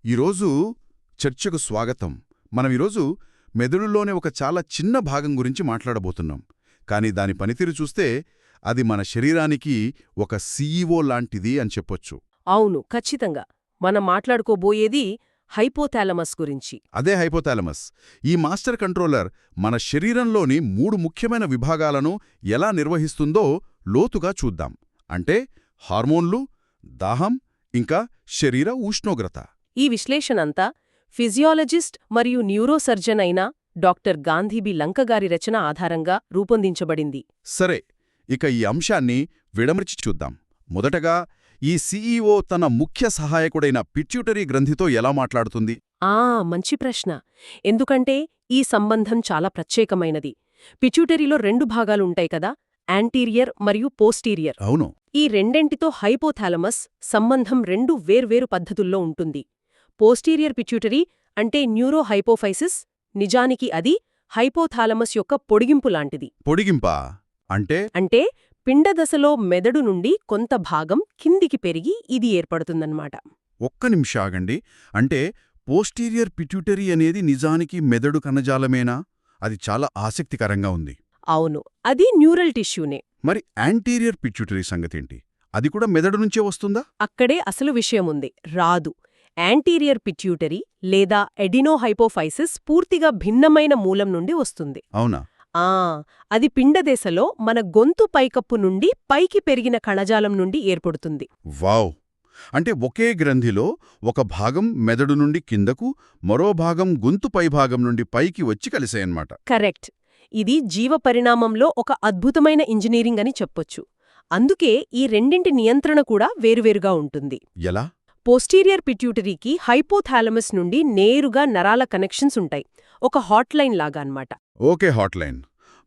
ఈరోజు చర్చకు స్వాగతం. మనం ఈరోజు మెదడులోనే ఒక చాలా చిన్న భాగం గురించి మాట్లాడబోతున్నాం. కానీ దాని పనితీరు చూస్తే అది మన శరీరానికి ఒక సీఈఓ లాంటిది అని చెప్పొచ్చు. అవును, ఖచ్చితంగా. మనం మాట్లాడుకోబోయేది హైపోథాలమస్ గురించి. అదే హైపోథాలమస్. ఈ మాస్టర్ కంట్రోలర్ మన శరీరంలోని 3 ముఖ్యమైన విభాగాలను ఎలా నిర్వహిస్తుందో లోతుగా చూద్దాం. అంటే హార్మోన్లు, దాహం, ఇంకా శరీర ఉష్ణోగ్రత. ఈ విశ్లేషణంతా ఫిజియాలజిస్ట్ మరియు న్యూరోసర్జన్ అయిన డాక్టర్ గాంధీ లంకగారి రచన ఆధారంగా రూపొందించబడింది. సరే, ఇక ఈ అంశాన్ని విడమర్చి చూద్దాం. మొదటగా ఈ సీఈఓ తన ముఖ్య సహాయకుడైన పిట్యూటరీ గ్రంథితో ఎలా మాట్లాడుతుంది? మంచి ప్రశ్న. ఎందుకంటే ఈ సంబంధం చాలా ప్రత్యేకమైనది. పిట్యూటరీలో 2 భాగాలుంటాయి కదా, యాంటీరియర్ మరియు పోస్టీరియర్. అవును. ఈ రెండింటితో హైపోథాలమస్ సంబంధం 2 వేర్వేరు పద్ధతుల్లో ఉంటుంది. పోస్టీరియర్ పిట్యూటరీ అంటే న్యూరోహైపోఫైసిస్, నిజానికి అది హైపోథాలమస్ యొక్క పొడిగింపు లాంటిది. పొడిగింపా? అంటే పిండదశలో మెదడు నుండి కొంత భాగం కిందికి పెరిగి ఇది ఏర్పడుతుందన్నమాట. ఒక్క నిమిషం ఆగండి. అంటే పోస్టీరియర్ పిట్యూటరీ అనేది నిజానికి మెదడు కణజాలమేనా? అది చాలా ఆసక్తికరంగా ఉంది. అవును, అది న్యూరల్ టిష్యూనే. మరి యాంటీరియర్ పిట్యూటరీ సంగతేంటి? అది కూడా మెదడు నుంచే వస్తుందా? అక్కడే అసలు విషయముంది. రాదు. యాంటీరియర్ పిట్యూటరీ లేదా ఎడినోహైపోఫైసిస్ పూర్తిగా భిన్నమైన మూలం నుండి వస్తుంది. అవునా? అది పిండదశలో మన గొంతు పైకప్పు నుండి పైకి పెరిగిన కణజాలం నుండి ఏర్పడుతుంది. వావ్! అంటే ఒకే గ్రంథిలో ఒక భాగం మెదడు నుండి కిందకు, మరో భాగం గొంతు పైభాగం నుండి పైకి వచ్చి కలిసాయన్నమాట. కరెక్ట్. ఇది జీవపరిణామంలో ఒక అద్భుతమైన ఇంజనీరింగ్ అని చెప్పొచ్చు. అందుకే ఈ రెండింటి నియంత్రణ కూడా వేరువేరుగా ఉంటుంది. ఎలా? పోస్టీరియర్ పిట్యూటరీకి హైపోథాలమస్ నుండి నేరుగా నరాల కనెక్షన్స్ ఉంటాయి. ఒక హాట్లైన్ లాగా అన్నమాట. Okay, hotline.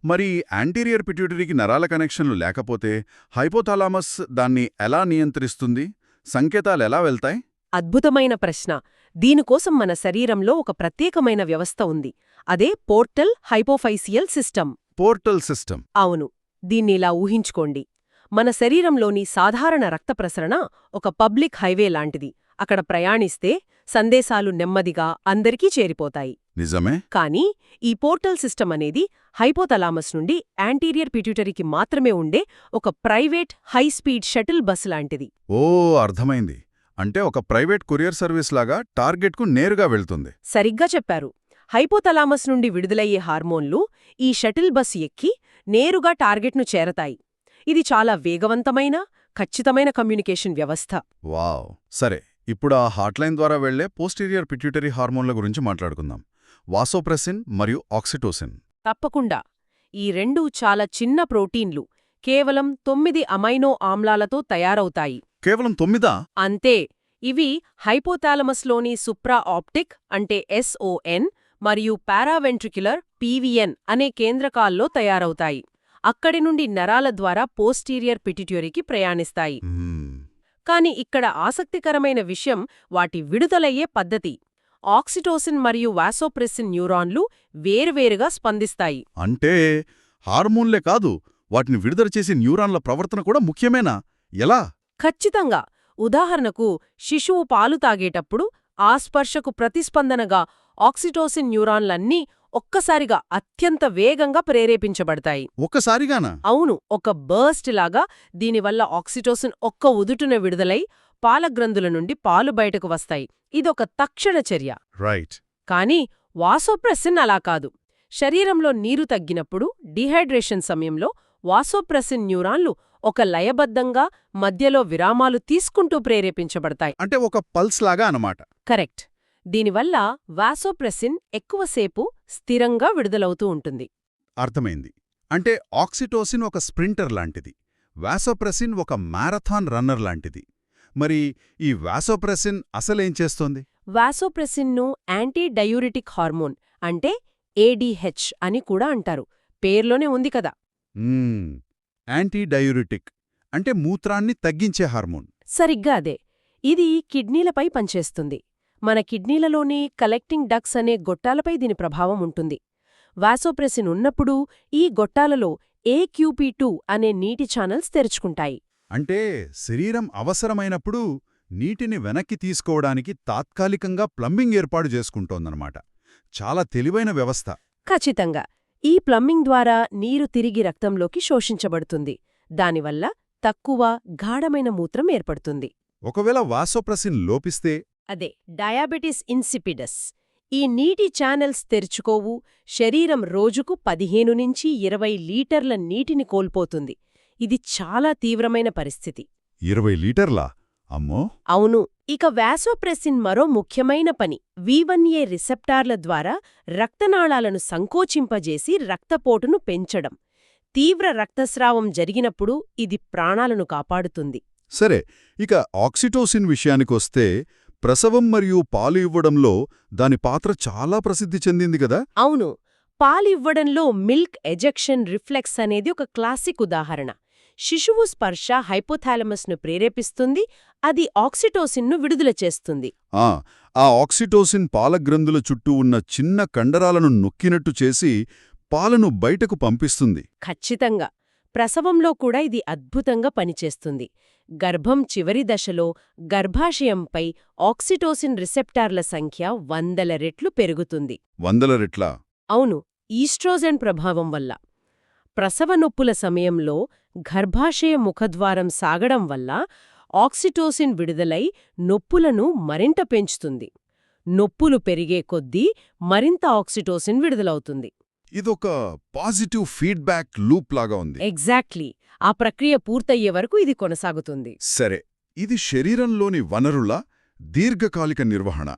మరి యాంటీరియర్ పిట్యూటరీకి నరాల కనెక్షన్లు లేకపోతే హైపోథాలమస్ దాన్ని ఎలా నియంత్రిస్తుంది? సంకేతాలు ఎలా వెళ్తాయి? అద్భుతమైన ప్రశ్న. దీనికోసం మన శరీరంలో ఒక ప్రత్యేకమైన వ్యవస్థ ఉంది. అదే పోర్టల్ హైపోఫైసియల్ సిస్టమ్. Portal system. అవును. దీన్నిలా ఊహించుకోండి. మన శరీరంలోని సాధారణ రక్త ప్రసరణ ఒక పబ్లిక్ హైవే లాంటిది. అక్కడ ప్రయాణిస్తే సందేశాలు నెమ్మదిగా అందరికీ చేరిపోతాయి. నిజమే. కానీ ఈ పోర్టల్ సిస్టమ్ అనేది హైపోథలామస్ నుండి యాంటీరియర్ పిట్యూటరీకి మాత్రమే ఉండే ఒక ప్రైవేట్ హైస్పీడ్ షటిల్ బస్ లాంటిది. అర్థమైంది. అంటే ఒక ప్రైవేట్ కొరియర్ సర్వీస్ లాగా టార్గెట్కు నేరుగా వెళ్తుంది. సరిగ్గా చెప్పారు. హైపోథలామస్ నుండి విడుదలయ్యే హార్మోన్లు ఈ షటిల్ బస్ ఎక్కి నేరుగా టార్గెట్ను చేరతాయి. ఇది చాలా వేగవంతమైన, ఖచ్చితమైన కమ్యూనికేషన్ వ్యవస్థ. వావ్! సరే, ఇప్పుడు ఆ హాట్లైన్ ద్వారా వెళ్లే పోస్టీరియర్ పిట్యూటరీ హార్మోన్ల గురించి మాట్లాడుకుందాం. వాసోప్రెసిన్ మరియు ఆక్సిటోసిన్. తప్పకుండా. ఈ 2 చాలా చిన్న ప్రోటీన్లు, కేవలం 9 అమైనో ఆమ్లాలతో తయారవుతాయి. కేవలం 9? అంతే. ఇవి హైపోథాలమస్లోని సుప్రా ఆప్టిక్ అంటే SON మరియు పారావెంట్రిక్యులర్ PVN అనే కేంద్రకాల్లో తయారవుతాయి. అక్కడి నుండి నరాల ద్వారా పోస్టీరియర్ పిట్యూటరీకి ప్రయాణిస్తాయి. కాని ఇక్కడ ఆసక్తికరమైన విషయం వాటి విడుదలయ్యే పద్ధతి. ఆక్సిటోసిన్ మరియు వాసోప్రెసిన్ న్యూరాన్లు వేర్వేరుగా స్పందిస్తాయి. అంటే హార్మోన్లే కాదు, వాటిని విడుదల చేసే న్యూరాన్ల ప్రవర్తన కూడా ముఖ్యమేనా? ఎలా? ఖచ్చితంగా. ఉదాహరణకు, శిశువు పాలు తాగేటప్పుడు ఆ స్పర్శకు ప్రతిస్పందనగా ఆక్సిటోసిన్ న్యూరాన్లన్నీ ఒక్కసారిగా అత్యంత వేగంగా ప్రేరేపించబడతాయి. ఒక్కసారిగానా? అవును, ఒక బర్స్ట్ లాగా. దీనివల్ల ఆక్సిటోసిన్ ఒక్క ఉదుటున విడుదలై పాలగ్రంథుల నుండి పాలు బయటకు వస్తాయి. ఇదొక తక్షణ చర్య. రైట్. కానీ వాసోప్రెసిన్ అలా కాదు. శరీరంలో నీరు తగ్గినప్పుడు, డిహైడ్రేషన్ సమయంలో వాసోప్రెసిన్ న్యూరాన్లు ఒక లయబద్ధంగా మధ్యలో విరామాలు తీసుకుంటూ ప్రేరేపించబడతాయి. అంటే ఒక పల్స్ లాగా అన్నమాట. కరెక్ట్. దీనివల్ల వాసోప్రెసిన్ ఎక్కువసేపు స్థిరంగా విడుదలవుతూ ఉంటుంది. అర్థమైంది. అంటే ఆక్సిటోసిన్ ఒక స్ప్రింటర్ లాంటిది, వాసోప్రెసిన్ ఒక మ్యారథాన్ రన్నర్ లాంటిది. మరి ఈ వాసోప్రెసిన్ అసలేం చేస్తోంది? వాసోప్రెసిన్ను యాంటీ డయూరిటిక్ హార్మోన్ అంటే ADH అని కూడా అంటారు. పేర్లోనే ఉంది కదా. యాంటీ డయూరిటిక్ అంటే మూత్రాన్ని తగ్గించే హార్మోన్. సరిగ్గా అదే. ఇది కిడ్నీలపై పనిచేస్తుంది. మన కిడ్నీలలోని కలెక్టింగ్ డక్స్ అనే గొట్టాలపై దీని ప్రభావం ఉంటుంది. వాసోప్రెసిన్ ఉన్నప్పుడు ఈ గొట్టాలలో AQP2 అనే నీటి ఛానల్స్ తెరుచుకుంటాయి. అంటే శరీరం అవసరమైనప్పుడు నీటిని వెనక్కి తీసుకోవడానికి తాత్కాలికంగా ప్లంబింగ్ ఏర్పాటు చేసుకుంటోందన్నమాట. చాలా తెలివైన వ్యవస్థ. ఖచ్చితంగా. ఈ ప్లంబింగ్ ద్వారా నీరు తిరిగి రక్తంలోకి శోషించబడుతుంది. దానివల్ల తక్కువ గాఢమైన మూత్రం ఏర్పడుతుంది. ఒకవేళ వాసోప్రెసిన్ లోపిస్తే అదే డయాబెటిస్ ఇన్సిపిడస్. ఈ నీటి ఛానల్స్ తెరుచుకోవు. శరీరం రోజుకు 15 నుంచి 20 లీటర్ల నీటిని కోల్పోతుంది. ఇది చాలా తీవ్రమైన పరిస్థితి. 20 లీటర్లా? అమ్మో! అవును. ఇక వాసోప్రెసిన్ మరో ముఖ్యమైన పని. V1A రిసెప్టార్ల ద్వారా రక్తనాళాలను సంకోచింపజేసి రక్తపోటును పెంచడం. తీవ్ర రక్తస్రావం జరిగినప్పుడు ఇది ప్రాణాలను కాపాడుతుంది. సరే, ఇక ఆక్సిటోసిన్ విషయానికొస్తే ప్రసవం మరియు పాలు ఇవ్వడంలో దాని పాత్ర చాలా ప్రసిద్ధి చెందింది కదా? అవును. పాలివ్వడంలో మిల్క్ ఎజెక్షన్ రిఫ్లెక్స్ అనేది ఒక క్లాసిక్ ఉదాహరణ. శిశువు స్పర్శ హైపోథాలమస్ను ప్రేరేపిస్తుంది. అది ఆక్సిటోసిన్ను విడుదల చేస్తుంది. ఆ ఆక్సిటోసిన్ పాలగ్రంథుల చుట్టూ ఉన్న చిన్న కండరాలను నొక్కినట్టు చేసి పాలను బయటకు పంపిస్తుంది. ఖచ్చితంగా. ప్రసవంలో కూడా ఇది అద్భుతంగా పనిచేస్తుంది. గర్భం చివరి దశలో గర్భాశయంపై ఆక్సిటోసిన్ రిసెప్టార్ల సంఖ్య 100 రెట్లు పెరుగుతుంది. 100 రెట్లా? అవును. ఈస్ట్రోజెన్ ప్రభావం వల్ల. ప్రసవ నొప్పుల సమయంలో గర్భాశయ ముఖద్వారం సాగడం వల్ల ఆక్సిటోసిన్ విడుదలై నొప్పులను మరింత పెంచుతుంది. నొప్పులు పెరిగే కొద్దీ మరింత ఆక్సిటోసిన్ విడుదలవుతుంది. ఇదొక పాజిటివ్ ఫీడ్బ్యాక్ లూప్ లాగా ఉంది. ఎగ్జాక్ట్లీ. ఆ ప్రక్రియ పూర్తయ్యే వరకు ఇది కొనసాగుతుంది. సరే, ఇది శరీరంలోని వనరుల దీర్ఘకాలిక నిర్వహణ.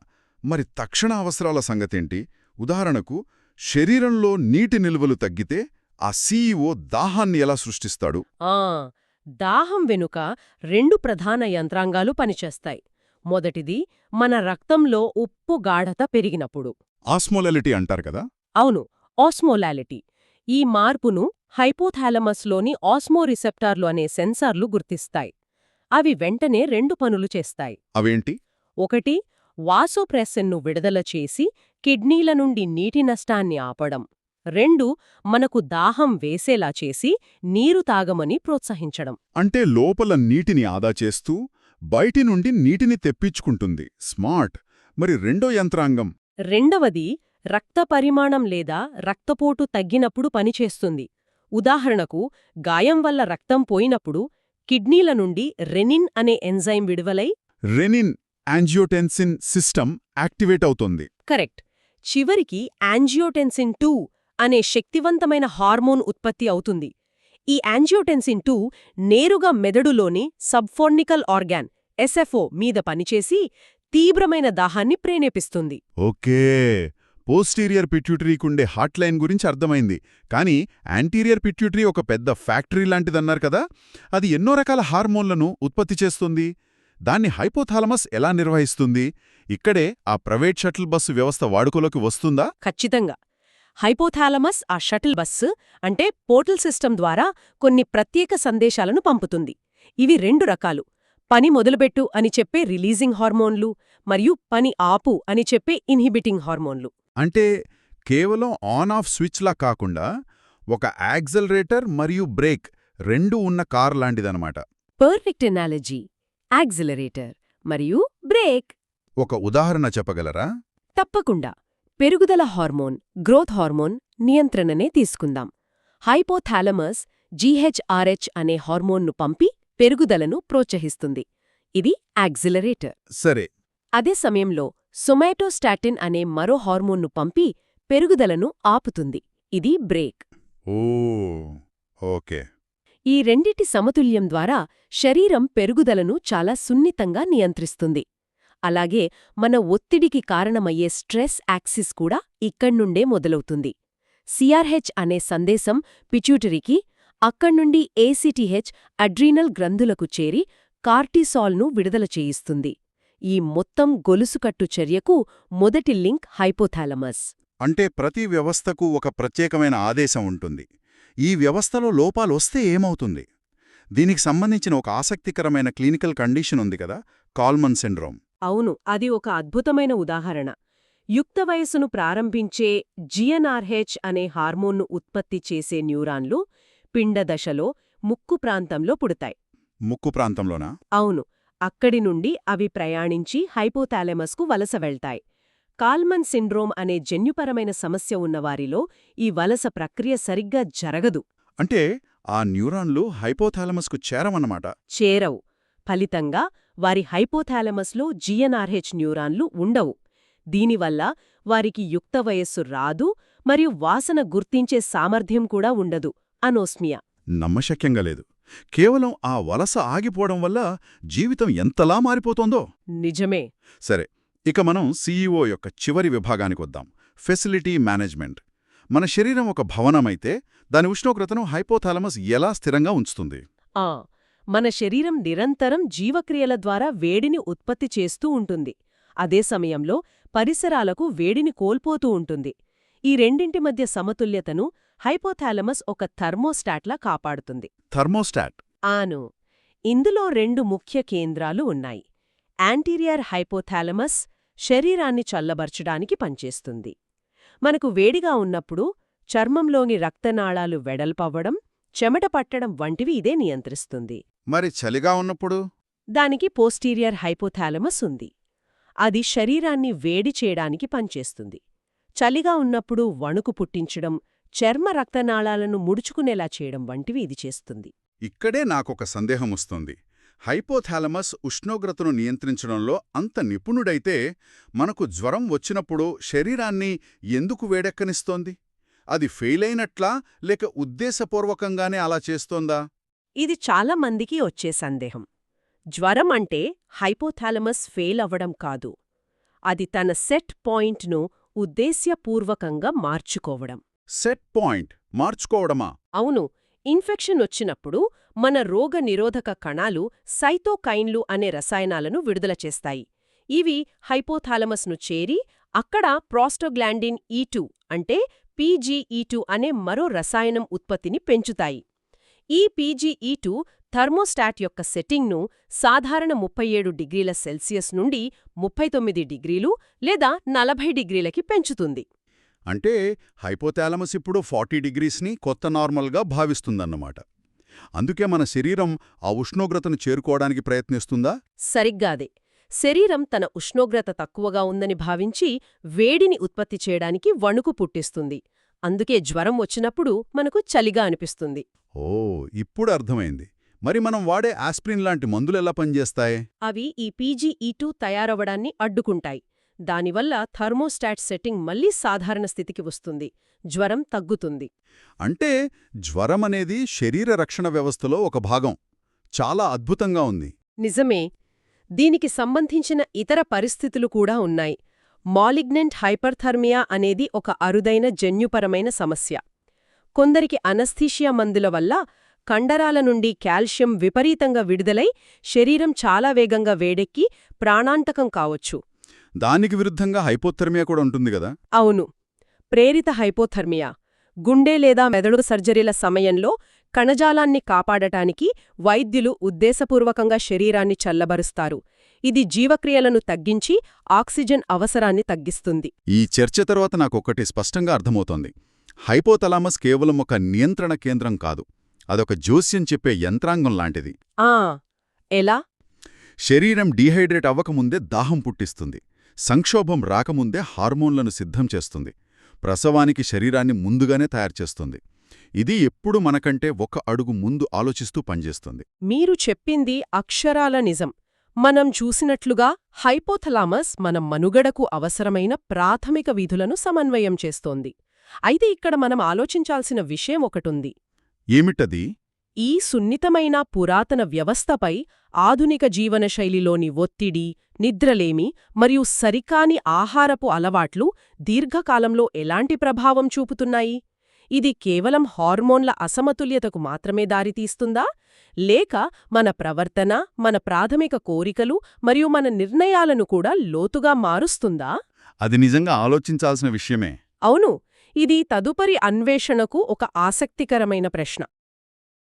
మరి తక్షణ అవసరాల సంగతేంటి? ఉదాహరణకు, శరీరంలో నీటి నిల్వలు తగ్గితే ఆ సీఈఓ దాహాన్ని ఎలా సృష్టిస్తాడు? దాహం వెనుక 2 ప్రధాన యంత్రాంగాలు పనిచేస్తాయి. మొదటిది మన రక్తంలో ఉప్పు గాఢత పెరిగినప్పుడు. ఆస్మోలాలిటీ అంటారు కదా? అవును, ఆస్మోలాలిటీ. ఈ మార్పును హైపోథాలమస్లోని ఆస్మోరిసెప్టార్లు అనే సెన్సార్లు గుర్తిస్తాయి. అవి వెంటనే 2 పనులు చేస్తాయి. అవేంటి? ఒకటి, వాసోప్రెసిన్ను విడుదల చేసి కిడ్నీల నుండి నీటి నష్టాన్ని ఆపడం. 2, మనకు దాహం వేసేలా చేసి నీరు తాగమని ప్రోత్సహించడం. అంటే లోపల నీటిని ఆదా చేస్తూ బయటి నుండి నీటిని తెప్పించుకుంటుంది. స్మార్ట్. మరి రెండో యంత్రాంగం? రెండవది, రక్త పరిమాణం లేదా రక్తపోటు తగ్గినప్పుడు పనిచేస్తుంది. ఉదాహరణకు, గాయం వల్ల రక్తం పోయినప్పుడు కిడ్నీల నుండి రెనిన్ అనే ఎంజైమ్ విడుదలై రెనిన్ యాంజియోటెన్సిన్ సిస్టమ్ యాక్టివేట్ అవుతుంది. కరెక్ట్. చివరికి యాంజియోటెన్సిన్ 2 అనే శక్తివంతమైన హార్మోన్ ఉత్పత్తి అవుతుంది. ఈ యాంజియోటెన్సిన్ 2 నేరుగా మెదడులోని సబ్ఫోర్నికల్ ఆర్గాన్ ఎస్ఎఫ్ఓ మీద పనిచేసి తీవ్రమైన దాహాన్ని ప్రేరేపిస్తుంది. ఓకే, పోస్టీరియర్ పిట్యూటరీకుండే హాట్లైన్ గురించి అర్థమైంది. కానీ యాంటీరియర్ పిట్యూటరీ ఒక పెద్ద ఫ్యాక్టరీ లాంటిదన్నారు కదా? అది ఎన్నో రకాల హార్మోన్లను ఉత్పత్తి చేస్తుంది. దాన్ని హైపోథాలమస్ ఎలా నిర్వహిస్తుంది? ఇక్కడే ఆ ప్రైవేట్ షటిల్ బస్సు వ్యవస్థ వాడుకలోకి వస్తుందా? ఖచ్చితంగా. హైపోథాలమస్ ఆ షటిల్ బస్సు అంటే పోర్టల్ సిస్టమ్ ద్వారా కొన్ని ప్రత్యేక సందేశాలను పంపుతుంది. ఇవి 2 రకాలు: పని మొదలుపెట్టు అని చెప్పే రిలీజింగ్ హార్మోన్లు మరియు పని ఆపు అని చెప్పే ఇన్హిబిటింగ్ హార్మోన్లు. అంటే కేవలం ఆన్ ఆఫ్ స్విచ్లా కాకుండా ఒక యాక్సలరేటర్ మరియు బ్రేక్ 2 ఉన్న కార్ లాంటిదన్నమాట. Perfect analogy. యాక్సిలరేటర్ మరియు బ్రేక్. ఒక ఉదాహరణ చెప్పగలరా? తప్పకుండా. పెరుగుదల హార్మోన్, గ్రోత్ హార్మోన్ నియంత్రణనే తీసుకుందాం. హైపోథాలమస్ జీహెచ్ఆర్హెచ్ అనే హార్మోన్ను పంపి పెరుగుదలను ప్రోత్సహిస్తుంది. ఇది యాక్సిలరేటర్. సరే. అదే సమయంలో సొమాటోస్టాటిన్ అనే మరో హార్మోన్ను పంపి పెరుగుదలను ఆపుతుంది. ఇది బ్రేక్. ఓకే. ఈ రెండిటి సమతుల్యం ద్వారా శరీరం పెరుగుదలను చాలా సున్నితంగా నియంత్రిస్తుంది. అలాగే మన ఒత్తిడికి కారణమయ్యే స్ట్రెస్ యాక్సిస్ కూడా ఇక్కడ్నుండే మొదలవుతుంది. సిఆర్హెచ్ అనే సందేశం పిట్యూటరీకి, అక్కడ్నుండి ఏసీటీహెచ్ అడ్రీనల్ గ్రంథులకు చేరి కార్టిసాల్ను విడుదల చేయిస్తుంది. ఈ మొత్తం గొలుసుకట్టు చర్యకు మొదటి లింక్ హైపోథాలమస్. అంటే ప్రతి వ్యవస్థకు ఒక ప్రత్యేకమైన ఆదేశం ఉంటుంది. ఈ వ్యవస్థలో లోపాలొస్తే ఏమవుతుంది? దీనికి సంబంధించిన ఒక ఆసక్తికరమైన క్లినికల్ కండిషన్ ఉంది కదా, కాల్మన్ సిండ్రోమ్. అవును, అది ఒక అద్భుతమైన ఉదాహరణ. యుక్త వయస్సును ప్రారంభించే జిఎన్ఆర్హెచ్ అనే హార్మోన్ను ఉత్పత్తి చేసే న్యూరాన్లు పిండ దశలో ముక్కు ప్రాంతంలో పుడతాయి. ముక్కు ప్రాంతంలోనా? అవును. అక్కడి నుండి అవి ప్రయాణించి హైపోథాలమస్కు వలస వెళ్తాయి. కాల్మన్ సిండ్రోమ్ అనే జన్యుపరమైన సమస్య ఉన్నవారిలో ఈ వలస ప్రక్రియ సరిగ్గా జరగదు. అంటే ఆ న్యూరాన్లు హైపోథాలమస్కు చేరవన్నమాట. చేరవు. ఫలితంగా వారి హైపోథాలమస్లో జిఎన్ఆర్హెచ్ న్యూరాన్లు ఉండవు. దీనివల్ల వారికి యుక్త వయస్సు రాదు మరియు వాసన గుర్తించే సామర్థ్యం కూడా ఉండదు. అనోస్మియా. నమ్మశక్యంగా లేదు. కేవలం ఆ వలస ఆగిపోవడం వల్ల జీవితం ఎంతలా మారిపోతోందో. నిజమే. సరే, ఇక మనం సీఈఓ యొక్క చివరి విభాగానికొద్దాం. Facility management. మన శరీరం ఒక భవనమైతే దాని ఉష్ణోగ్రతను హైపోథాలమస్ ఎలా స్థిరంగా ఉంచుతుంది? మన శరీరం నిరంతరం జీవక్రియల ద్వారా వేడిని ఉత్పత్తి చేస్తూ ఉంటుంది. అదే సమయంలో పరిసరాలకు వేడిని కోల్పోతూ ఉంటుంది. ఈ రెండింటి మధ్య సమతుల్యతను హైపోథాలమస్ ఒక థర్మోస్టాట్లా కాపాడుతుంది. థర్మోస్టాట్. ఆను. ఇందులో రెండు ముఖ్య కేంద్రాలు ఉన్నాయి. యాంటీరియర్ హైపోథాలమస్ శరీరాన్ని చల్లబర్చడానికి పనిచేస్తుంది. మనకు వేడిగా ఉన్నప్పుడు చర్మంలోని రక్తనాళాలు వెడల్పవ్వడం, చెమట పట్టడం వంటివి ఇదే నియంత్రిస్తుంది. మరి చలిగా ఉన్నప్పుడు? దానికి పోస్టీరియర్ హైపోథాలమస్ ఉంది. అది శరీరాన్ని వేడి చేయడానికి పనిచేస్తుంది. చలిగా ఉన్నప్పుడు వణుకు పుట్టించడం, చర్మ రక్తనాళాలను ముడుచుకునేలా చేయడం వంటివి ఇది చేస్తుంది. ఇక్కడే నాకొక సందేహం వస్తుంది. హైపోథాలమస్ ఉష్ణోగ్రతను నియంత్రించడంలో అంత నిపుణుడైతే మనకు జ్వరం వచ్చినప్పుడు శరీరాన్ని ఎందుకు వేడెక్కనిస్తోంది? అది ఫెయిలైనట్లా లేక ఉద్దేశపూర్వకంగానే అలా చేస్తోందా? ఇది చాలా మందికి వచ్చే సందేహం. జ్వరం అంటే హైపోథాలమస్ ఫెయిల్ అవ్వడం కాదు. అది తన సెట్ పాయింట్ను ఉద్దేశ్యపూర్వకంగా మార్చుకోవడం. సెట్ పాయింట్ మార్చుకోవడమా? అవును. ఇన్ఫెక్షన్ వచ్చినప్పుడు మన రోగ నిరోధక కణాలు సైతోకైన్లు అనే రసాయనాలను విడుదల చేస్తాయి. ఇవి హైపోథాలమస్ను చేరి అక్కడ ప్రోస్టోగ్లాండిన్ E2 అంటే PGE2 అనే మరో రసాయనం ఉత్పత్తిని పెంచుతాయి. ఈ PGE2 థర్మోస్టాట్ యొక్క సెట్టింగ్ను సాధారణ 37 డిగ్రీల సెల్సియస్ నుండి 39 డిగ్రీలు లేదా 40 డిగ్రీలకి పెంచుతుంది. అంటే హైపోథాలమస్ ఇప్పుడు 40 డిగ్రీస్ని కొత్త నార్మల్గా భావిస్తుందన్నమాట. అందుకే మన శరీరం ఆ ఉష్ణోగ్రతను చేరుకోవడానికి ప్రయత్నిస్తుందా? సరిగ్గాదే. శరీరం తన ఉష్ణోగ్రత తక్కువగా ఉందని భావించి వేడిని ఉత్పత్తి చేయడానికి వణుకు పుట్టిస్తుంది. అందుకే జ్వరం వచ్చినప్పుడు మనకు చలిగా అనిపిస్తుంది. ఓ, ఇప్పుడు అర్థమైంది. మరి మనం వాడే ఆస్ప్రిన్ లాంటి మందులెలా పనిచేస్తాయి? అవి ఈ PGE2 తయారవడాన్ని అడ్డుకుంటాయి. దానివల్ల థర్మోస్టాట్ సెట్టింగ్ మళ్లీ సాధారణ స్థితికి వస్తుంది. జ్వరం తగ్గుతుంది. అంటే జ్వరమనేది శరీర రక్షణ వ్యవస్థలో ఒక భాగం. చాలా అద్భుతంగా ఉంది. నిజమే. దీనికి సంబంధించిన ఇతర పరిస్థితులు కూడా ఉన్నాయి. మాలిగ్నెంట్ హైపర్థర్మియా అనేది ఒక అరుదైన జన్యుపరమైన సమస్య. కొందరికి అనస్థీషియా మందుల వల్ల కండరాల నుండి కాల్షియం విపరీతంగా విడుదలై శరీరం చాలా వేగంగా వేడెక్కి ప్రాణాంతకం కావచ్చు. దానికి విరుద్ధంగా హైపోథెర్మియా కూడా ఉంటుంది కదా? అవును. ప్రేరిత హైపోథర్మియా గుండె లేదా మెదడు సర్జరీల సమయంలో కణజాలాన్ని కాపాడటానికి వైద్యులు ఉద్దేశపూర్వకంగా శరీరాన్ని చల్లబరుస్తారు. ఇది జీవక్రియలను తగ్గించి ఆక్సిజన్ అవసరాన్ని తగ్గిస్తుంది. ఈ చర్చ తర్వాత నాకొక్కటి స్పష్టంగా అర్థమవుతోంది. హైపోథలామస్ కేవలం ఒక నియంత్రణ కేంద్రం కాదు, అదొక జోస్యం చెప్పే యంత్రాంగం లాంటిది. ఎలా? శరీరం డీహైడ్రేట్ అవ్వకముందే దాహం పుట్టిస్తుంది, సంక్షోభం రాకముందే హార్మోన్లను సిద్ధం చేస్తుంది, ప్రసవానికి శరీరాన్ని ముందుగానే తయారుచేస్తుంది. ఇది ఎప్పుడు మనకంటే ఒక అడుగు ముందు ఆలోచిస్తూ పనిచేస్తుంది. మీరు చెప్పింది అక్షరాల నిజం. మనం చూసినట్లుగా హైపోథలామస్ మన మనుగడకు అవసరమైన ప్రాథమిక విధులను సమన్వయం చేస్తోంది. అయితే ఇక్కడ మనం ఆలోచించాల్సిన విషయం ఒకటుంది. ఏమిటది? ఈ సున్నితమైన పురాతన వ్యవస్థపై ఆధునిక జీవనశైలిలోని ఒత్తిడి, నిద్రలేమి మరియు సరికాని ఆహారపు అలవాట్లు దీర్ఘకాలంలో ఎలాంటి ప్రభావం చూపుతున్నాయి? ఇది కేవలం హార్మోన్ల అసమతుల్యతకు మాత్రమే దారితీస్తుందా? లేక మన ప్రవర్తన, మన ప్రాథమిక కోరికలు మరియు మన నిర్ణయాలను కూడా లోతుగా మారుస్తుందా? అది నిజంగా ఆలోచించాల్సిన విషయమే. అవును. ఇది తదుపరి అన్వేషణకు ఒక ఆసక్తికరమైన ప్రశ్న.